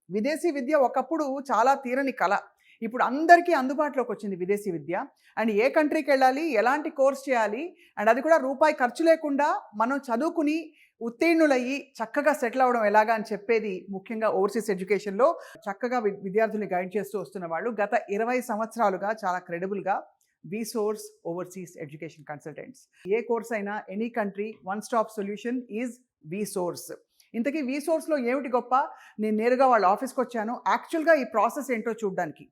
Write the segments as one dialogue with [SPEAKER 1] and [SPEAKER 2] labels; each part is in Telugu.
[SPEAKER 1] విదేశీ విద్య ఒకప్పుడు చాలా తీరని కల. ఇప్పుడు అందరికీ అందుబాటులోకి వచ్చింది విదేశీ విద్య. అండ్ ఏ కంట్రీకెళ్ళాలి, ఎలాంటి కోర్స్ చేయాలి, అండ్ అది కూడా రూపాయి ఖర్చు లేకుండా మనం చదువుకుని ఉత్తీర్ణులయ్యి చక్కగా సెటిల్ అవ్వడం ఎలాగా అని చెప్పేది ముఖ్యంగా ఓవర్సీస్ ఎడ్యుకేషన్‌లో చక్కగా విద్యార్థుల్ని గైడ్ చేస్తూ వస్తున్న వాళ్ళు గత 20 సంవత్సరాలుగా చాలా క్రెడిబుల్‌గా విసోర్స్ ఓవర్సీస్ ఎడ్యుకేషన్ కన్సల్టెంట్స్. ఏ కోర్స్ అయినా any country one stop solution is Vsource. ఇంతకీ విసోర్స్‌లో ఏమిటి గొప్ప? నేను నేరుగా వాళ్ళ ఆఫీస్‌కొచ్చాను. యాక్చువల్‌గా ఈ ప్రాసెస్ ఏంటో చూడ్డానికి.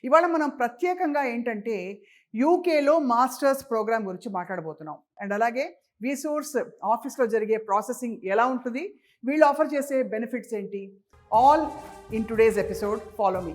[SPEAKER 1] ఇవాళ మనం ప్రత్యేకంగా ఏంటంటే యూకేలో మాస్టర్స్ ప్రోగ్రామ్ గురించి మాట్లాడబోతున్నాం. అండ్ అలాగే విసోర్స్ ఆఫీస్‌లో జరిగే ప్రాసెసింగ్ ఎలా ఉంటుంది? వీళ్ళు ఆఫర్ చేసే బెనిఫిట్స్ ఏంటి? All in today's episode. Follow me.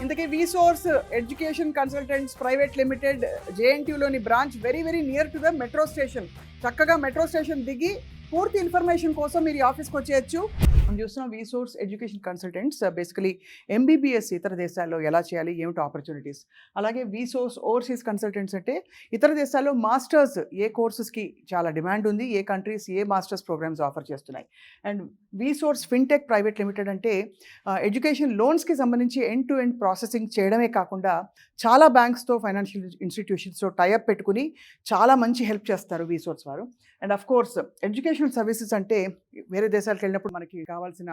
[SPEAKER 1] ఇంతకీ Vsource education consultants private limited జేఎన్టీయూలోని branch very near to the metro station. చక్కగా మెట్రో స్టేషన్ దిగి పూర్తి ఇన్ఫర్మేషన్ కోసం మీరు ఈ ఆఫీస్కి వచ్చేయచ్చు. మనం చూస్తున్నాం విసోర్స్ ఎడ్యుకేషన్ కన్సల్టెంట్స్ బేసికలీ ఎంబీబీఎస్ ఇతర దేశాల్లో ఎలా చేయాలి, ఏమిటి ఆపర్చునిటీస్. అలాగే విసోర్స్ ఓవర్సీస్ కన్సల్టెంట్స్ అంటే ఇతర దేశాల్లో మాస్టర్స్ ఏ కోర్సెస్కి చాలా డిమాండ్ ఉంది, ఏ కంట్రీస్ ఏ మాస్టర్స్ ప్రోగ్రామ్స్ ఆఫర్ చేస్తున్నాయి. అండ్ విసోర్స్ ఫిన్టెక్ ప్రైవేట్ లిమిటెడ్ అంటే ఎడ్యుకేషన్ లోన్స్కి సంబంధించి ఎండ్ టు ఎండ్ ప్రాసెసింగ్ చేయడమే కాకుండా చాలా బ్యాంక్స్తో ఫైనాన్షియల్ ఇన్స్టిట్యూషన్స్తో టైఅప్ పెట్టుకుని చాలా మంచి హెల్ప్ చేస్తారు విసోర్స్ వారు. And of course educational services అంటే వేరే దేశాలకు వెళ్ళినప్పుడు మనకి కావాల్సిన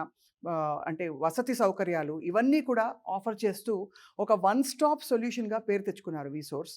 [SPEAKER 1] అంటే వసతి సౌకర్యాలు ఇవన్నీ కూడా ఆఫర్ చేస్తూ ఒక వన్ స్టాప్ సొల్యూషన్గా పేరు తెచ్చుకున్నారు విసోర్స్.